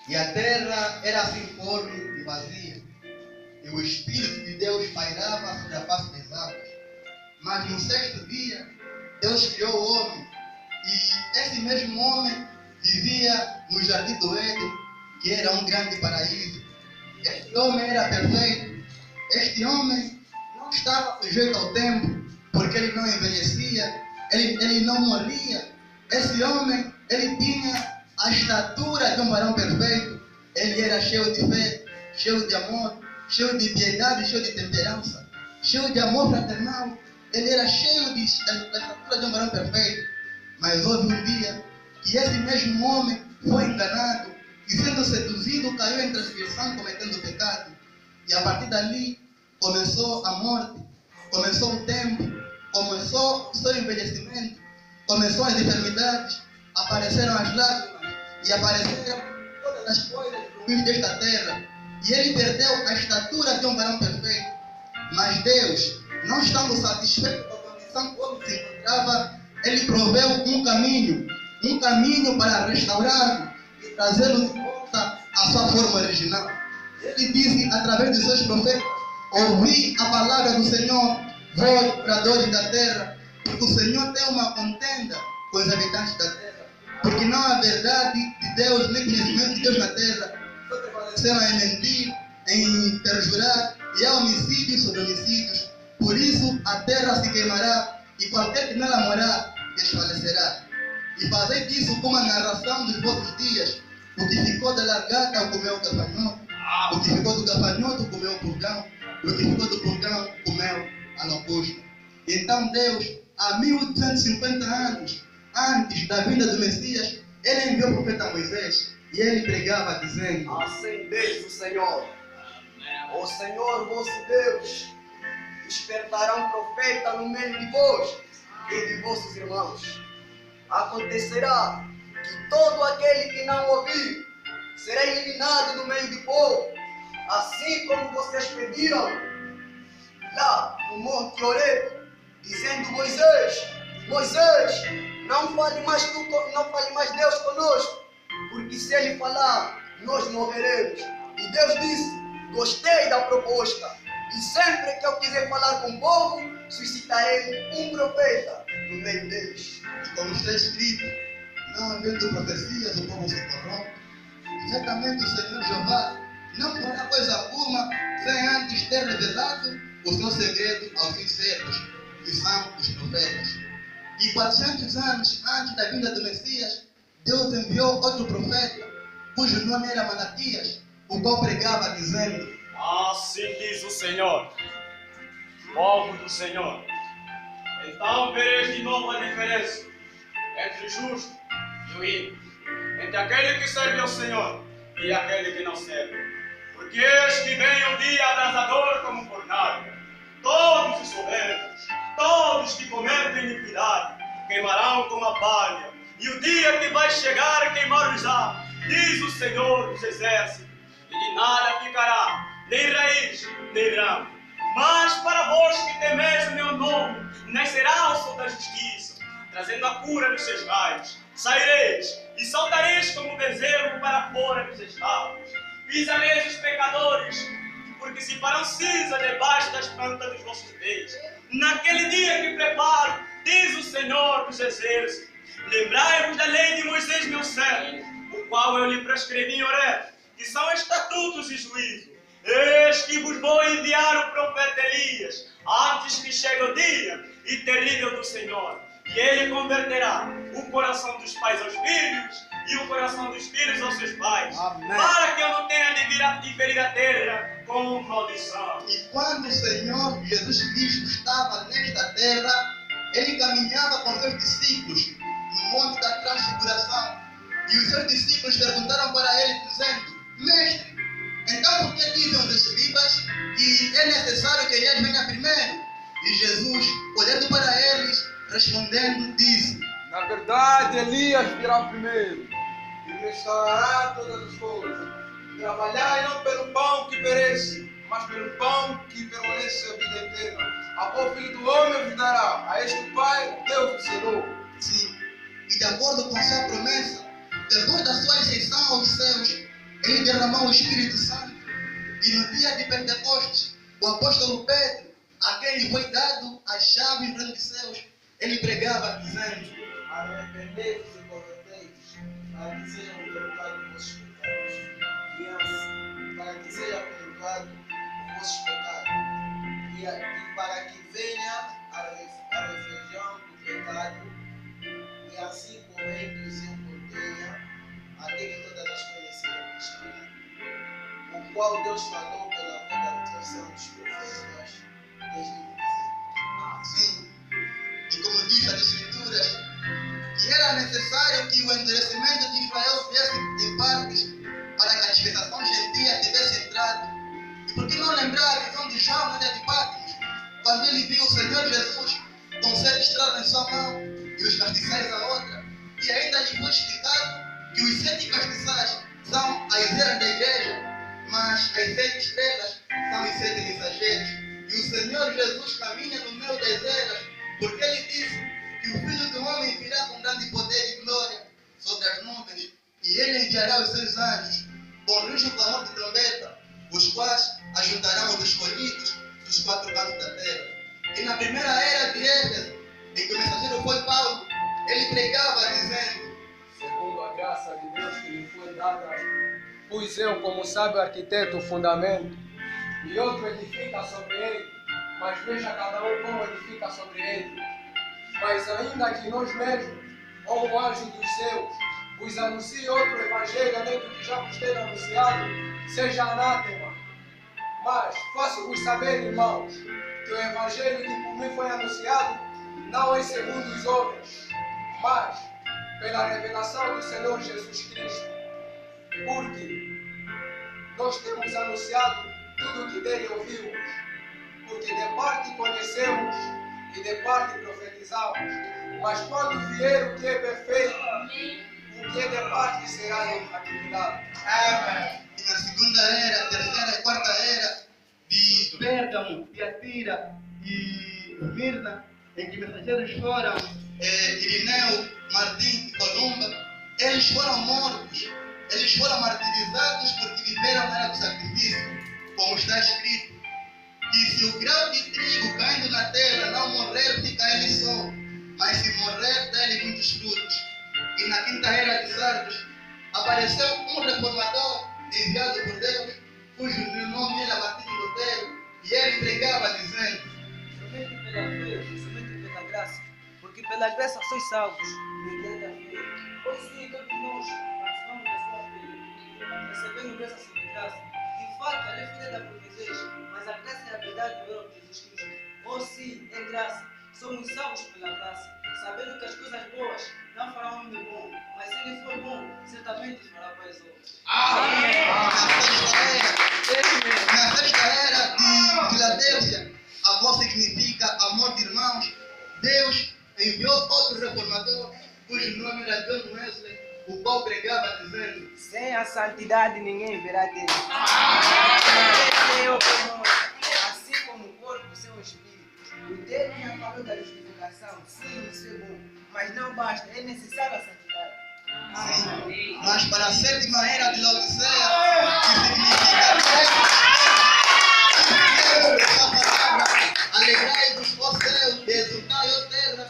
E a terra era assim forte e vazia, e o Espírito de Deus pairava sobre a face das águas. Mas no sexto dia, Deus criou o homem, e esse mesmo homem vivia no jardim do Éden, que era um grande paraíso. Este homem era perfeito. Este homem não estava sujeito ao tempo, porque ele não envelhecia, ele não morria. Esse homem, ele tinha a estatura de um varão perfeito. Ele era cheio de fé, cheio de amor, cheio de piedade, cheio de temperança, cheio de amor fraternal. Ele era cheio da estatura de um varão perfeito. Mas houve um dia que esse mesmo homem foi enganado e, sendo seduzido, caiu em transgressão, cometendo pecado. E a partir dali começou a morte, começou o tempo, começou o seu envelhecimento, começou as enfermidades, apareceram as lágrimas e apareceram todas as coisas ruins desta terra. E ele perdeu a estatura de um varão perfeito. Mas Deus, não estando satisfeito com a condição que o homem se encontrava, ele proveu um caminho para restaurá-lo e trazê-lo de volta à sua forma original. Ele disse através de seus profetas: ouvi a palavra do Senhor, vós moradores da terra, porque o Senhor tem uma contenda com os habitantes da terra, porque não há verdade de Deus nem conhecimento de Deus na terra. Só prevaleceram em mentir, em perjurar, e há homicídios sobre homicídios. Por isso a terra se queimará, e qualquer que nela morar desfalecerá. E fazei disso como a narração dos vossos dias. O que ficou da largata comeu o gafanhoto, o que ficou do gafanhoto comeu o purgão, o que ficou do purgão comeu a langosta. Então Deus, há 1250 anos antes da vinda do Messias, ele enviou o profeta Moisés, e ele pregava dizendo: assim diz o Senhor, o Senhor vosso Deus despertará um profeta no meio de vós e de vossos irmãos. Acontecerá que todo aquele que não ouvir será eliminado do meio do povo, assim como vocês pediram lá no Monte Horebe, dizendo: Moisés, não fale mais Deus conosco, porque se ele falar, nós morreremos. E Deus disse: gostei da proposta, e sempre que eu quiser falar com o povo, suscitarei um profeta no meio deles. E como está escrito, não havendo profecias, o povo se corrompe. Certamente o Senhor Jeová não fará coisa alguma sem antes ter revelado o seu segredo aos seus servos, que são os profetas. E 400 anos antes da vinda do Messias, Deus enviou outro profeta, cujo nome era Malaquias, o qual pregava dizendo: assim diz o Senhor, povo do Senhor, então vereis de novo a diferença entre o justo e o ímpio, entre aquele que serve ao Senhor e aquele que não serve. Porque eis que vem o dia abrasador como fornalha, todos os soberbos, todos que cometem iniquidade, queimarão como a palha, e o dia que vai chegar queimar-os-á, diz o Senhor dos exércitos, e de nada ficará, nem raiz, nem ramo. Mas para vós que temeis o meu nome, nascerá o sol da justiça, trazendo a cura nos seus raios. Saireis e saltareis como bezerro para fora dos estábulos. Pisareis os pecadores, porque se farão cinza debaixo das plantas dos vossos pés. Naquele dia que preparo, diz o Senhor dos exércitos, lembrai-vos da lei de Moisés, meu servo, o qual eu lhe prescrevi em Horebe, que são estatutos e juízo. Eis que vos vou enviar o profeta Elias, antes que chegue o dia e terrível do Senhor. E ele converterá o coração dos pais aos filhos e o coração dos filhos aos seus pais. Amém. Para que eu não tenha de ferir a terra com maldição. E quando o Senhor Jesus Cristo estava nesta terra, ele caminhava com seus discípulos no monte da transfiguração. E os seus discípulos perguntaram para ele, dizendo: Mestre, então por que dizem os escribas que é necessário que Elias venha primeiro? E Jesus, olhando para eles, respondendo, disse: na verdade, Elias virá primeiro e restaurará todas as coisas. Trabalhai não pelo pão que perece, mas pelo pão que permanece a vida eterna. A qual o Filho do Homem vos dará. A este o Pai, Deus vos selou. Sim, e de acordo com sua promessa, depois da sua ascensão aos céus, ele derramou o Espírito Santo. E no dia de Pentecostes, o apóstolo Pedro, a quem lhe foi dado as chaves do reino dos céus, ele pregava dizendo: arrependei-vos e convertei-vos, para que sejam perdoados os vossos pecados, para que seja perdoado os vossos pecados, e para que venha a refeição do pecado, e assim correndo o seu contenha, até que todas as coisas sejam destruídas, o qual Deus falou pela boca dos seus santos profetas desde o princípio. Sim. E como diz as Escrituras, que era necessário que o endurecimento de Israel viesse em partes para que a dispensação gentia tivesse entrado. E por que não lembrar a visão de João na ilha de Patmos, quando ele viu o Senhor Jesus com 7 estrelas em sua mão e os castiçais na outra, e ainda lhe foi explicado que os 7 castiçais são as eras da igreja, mas as 7 estrelas são os 7 mensageiros. E o Senhor Jesus caminha no meio das eras, porque ele disse que o Filho do Homem virá com grande poder e glória sobre as nuvens, e ele enviará os seus anjos com rujo clamor de trombeta, os quais ajuntarão os escolhidos dos 4 cantos da terra. E na primeira era de Éfeso, em que o mensageiro foi Paulo, ele pregava dizendo: segundo a graça de Deus que lhe foi dada, pus eu como sábio arquiteto o fundamento, e outro edifica sobre ele, mas veja cada um como edifica sobre ele. Mas ainda que nós mesmos, ou um anjo dos céus, vos anuncie outro evangelho além do que já vos tenho anunciado, seja anátema. Mas faço-vos saber, irmãos, que o evangelho que por mim foi anunciado não é segundo os homens, mas pela revelação do Senhor Jesus Cristo. Porque nós temos anunciado tudo o que dele ouvimos, porque de parte conhecemos e de parte profetizamos. Mas quando vier o que é perfeito, o que é de parte será aniquilado. E na segunda era, terceira e quarta era de Pérgamo, Tiatira e Mirna, em que mensageiros foram Irineu, Martim e Columba, eles foram mortos, eles foram martirizados porque viveram na era do sacrifício, como está escrito: que se o grão de trigo caindo na terra não morrer, fica ele só, mas se morrer, dá-lhe muitos frutos. E na quinta era de Sardos, apareceu um reformador enviado por Deus, cujo nome era Martim Lutero, e ele pregava dizendo: somente pela fé, somente pela graça, porque pela graça sois salvos, mediante a fé. Pois sim, todos nós participamos da sua fé, recebendo graça sobre graça. De fato, a lei foi dada por Moisés, mas a graça e a verdade vieram por Jesus Cristo. Ou sim, em graça, somos salvos pela graça, sabendo que as coisas boas não farão homem bom, mas se ele for bom, certamente fará para as outras. Na sexta era de Filadélfia, a qual significa amor de irmãos, Deus enviou outro reformador, cujo nome era John Wesley, o qual pregava dizendo: sem a santidade ninguém verá Deus. Assim como o corpo, seu espírito. O texto já falou da justificação, sim, isso é bom, mas não basta, é necessária a santidade. Sim. Mas para a sétima era de Laodiceia, que significa essa palavra: alegrai-vos, ó céu, e exultai, ó terra,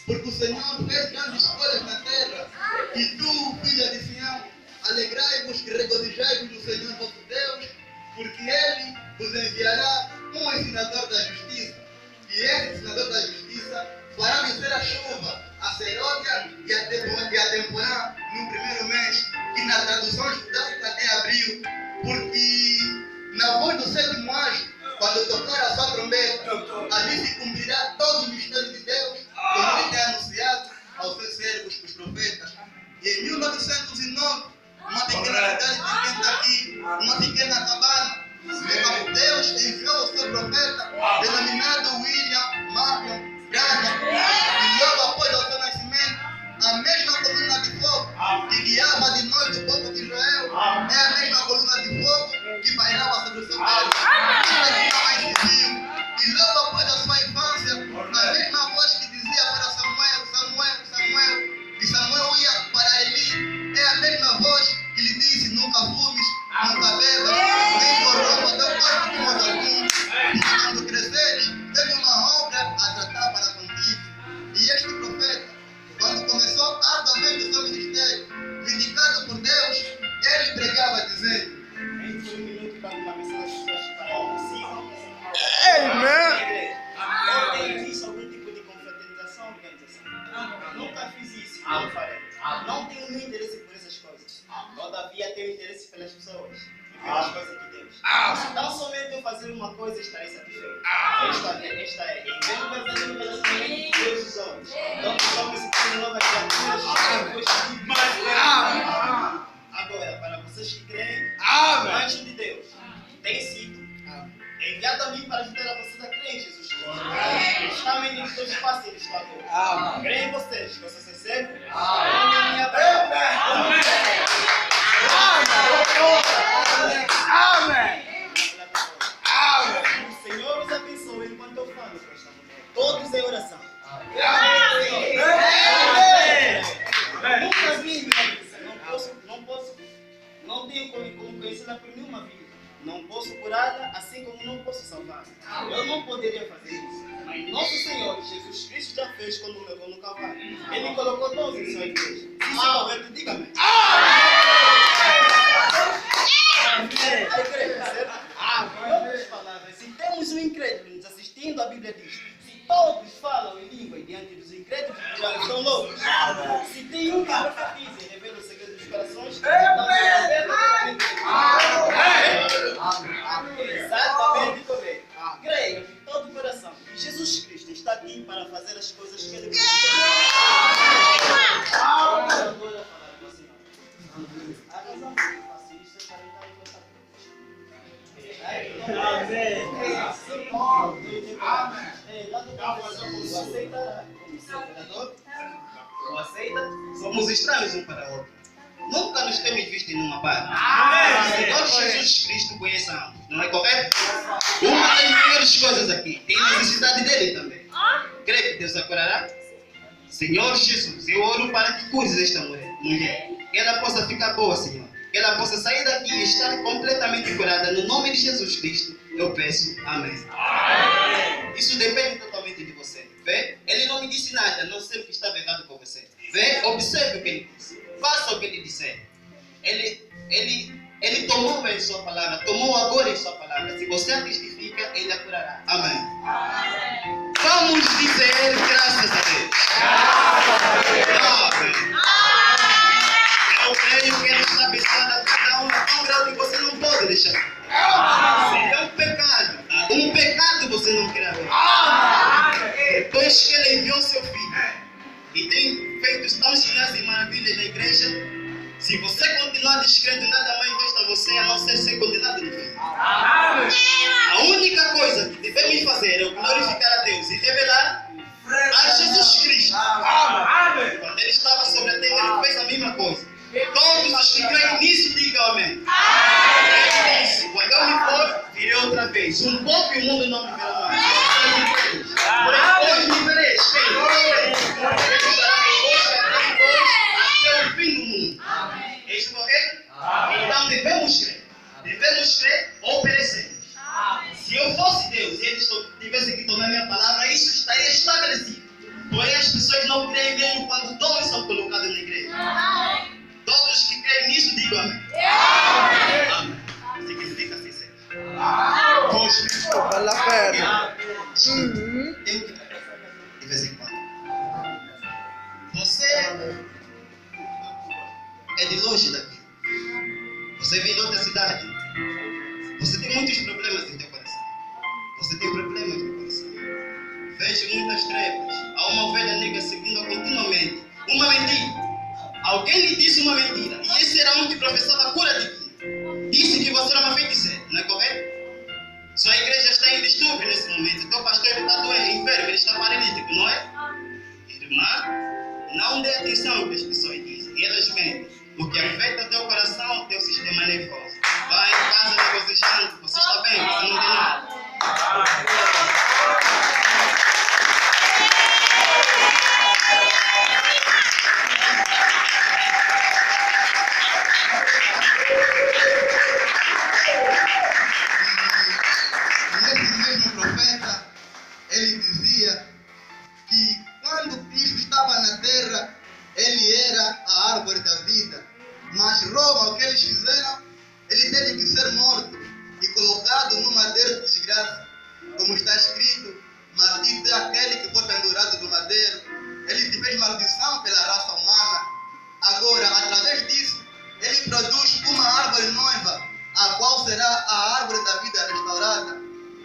porque o Senhor fez grandes coisas na terra. E tu, filha de Sião, alegrai-vos e regozijai-vos no Senhor vosso Deus, porque Ele vos enviará um ensinador da justiça. E esse ensinador da justiça fará descer a chuva, a seródia e a temporã no primeiro mês, que na tradução judaica é abril, porque na voz do sétimo anjo, quando tocar a sua trombeta, ali se cumprirá todo o mistério de Deus, como ele tem anunciado aos seus servos, os profetas. E em 1909, uma pequena cidade de Kentucky, uma pequena cabana, Deus enviou o seu profeta, denominado William Marion Branham, e logo após o seu nascimento, a mesma coluna de fogo que guiava de noite o povo de Israel é a mesma coluna de fogo que pairava sobre o seu peito. E logo após a sua infância, a mesma voz que dizia para Samuel, Samuel, Samuel, e Samuel ia para Eli, é a mesma voz que lhe disse: nunca fumes, pessoas e ver as coisas de Deus. Se tão somente eu fazer uma coisa, estarei satisfeito. Esta é o verdadeiro relacionamento de Deus e os homens. Então, os homens se tornam novas criaturas. Agora, para vocês que creem, o anjo de Deus tem sido enviado a mim para ajudar a vocês a crer em Jesus Cristo. Eles também têm seus passos e eles estão. Creem em vocês, que vocês recebem. Amém. O Senhor os abençoe enquanto eu falo com esta mulher. Todos em oração. Nunca vi, não tenho como conhecê-la por nenhuma vida. Não posso curá-la, assim como não posso salvá-la. Eu não poderia fazer isso. Mas nosso Senhor Jesus Cristo já fez quando levou no cavalo. Ele colocou todos em sua igreja. Se isso é correto, diga-me. Em outras palavras, se temos um incrédulo nos assistindo, a Bíblia diz: se todos falam em língua diante dos incrédulos, dirão que estão loucos. Se tem um que profetiza e revela o segredo dos corações, exatamente correto. Creio de todo o coração que Jesus Cristo está aqui para fazer as coisas que Ele quer. Agora falar com a senhora. A razão que eu faço isso é para entrar em contato com você. O aceitará como seu vereador? O aceita? Somos estranhos um para o outro. Nunca nos temos visto em uma barra. O Senhor Jesus Cristo conhece a ambos, não é correto? Uma das melhores coisas aqui tem necessidade dele também. Crê que Deus a curará? Senhor Jesus, eu oro para que cures esta mulher. Que ela possa ficar boa, Senhor. Que ela possa sair daqui e estar completamente curada. No nome de Jesus Cristo, eu peço. Amém. Isso depende totalmente de você. Vê? Ele não me disse nada, não sei o que estava errado com você. Vê? Observe o que ele disse. Faça o que ele disser. Ele tomou em sua palavra, tomou agora em sua palavra. Se você a testifica, ele a curará. Amém. Vamos dizer graças a Deus. Amém. Eu creio que ele está abençoando a cada um tão grande que você não pode deixar. É um pecado. Um pecado você não quer ver. Depois que ele enviou seu filho e tem feito tão sinais e maravilhas na igreja, se você continuar descrendo, nada mais resta a você a não ser condenado no fim. A única coisa que devemos fazer é glorificar a Deus e revelar a Jesus Cristo. Quando ele estava sobre a terra, ele fez a mesma coisa. Todos os que creem nisso, digam amém. Ele disse: quando eu me for, virei outra vez. Um pouco e o mundo não me verá mais. Porém, hoje me vereis. Até o fim do mundo. É isso correto? Então devemos crer. Devemos crer ou perecemos. Se eu fosse Deus e eles tivessem que tomar minha palavra, isso estaria estabelecido. Porém, as pessoas não creem mesmo quando dons são colocados na igreja. Todos os que creem nisso, digam amém. Amém. Significa assim ser. Hoje, Vale a pena. tenho que de vez em quando. Você é de longe daqui. Você vem de outra cidade. Você tem muitos problemas em teu coração. Você tem problemas no coração. Vejo muitas trevas. Há uma ovelha negra seguindo continuamente uma mentira. Alguém lhe disse uma mentira. E esse era um que professava a cura divina. Disse que você era uma feiticeira. Não é correto? Sua igreja está em distúrbio nesse momento. Teu pastor está doente, enfermo, ele está paralítico, não é? Irmã, não dê atenção ao que as pessoas dizem. Elas mentem. Porque afeta o teu coração, o teu sistema nervoso. Vai em casa regozijando. Você está bem, você não tem nada. Esse mesmo profeta, ele dizia que quando Cristo estava na terra, ele era a árvore da vida. Mas Roma, o que eles fizeram, ele teve que ser morto. E será a árvore da vida restaurada.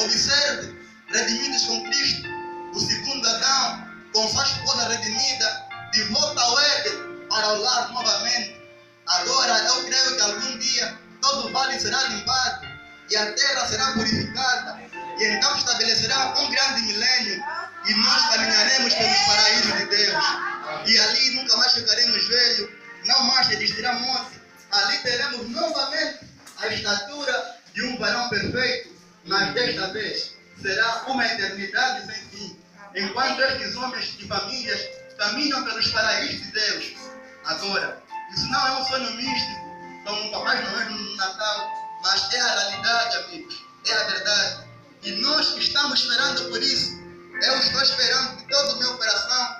Observe, redimidos com Cristo, o segundo Adão, com sua esposa redimida, de volta ao Éden, para o lar novamente. Agora eu creio que algum dia todo o vale será limpado e a terra será purificada, e então estabelecerá um grande milênio e nós caminharemos pelos paraísos de Deus. E ali nunca mais ficaremos velhos, não mais existirá morte. Ali teremos novamente a estatura de um varão perfeito, mas desta vez será uma eternidade sem fim. Enquanto estes homens e famílias caminham pelos paraísos de Deus. Agora, isso não é um sonho místico, como o Papai Noel no Natal, mas é a realidade, amigos, é a verdade. E nós estamos esperando por isso. Eu estou esperando de todo o meu coração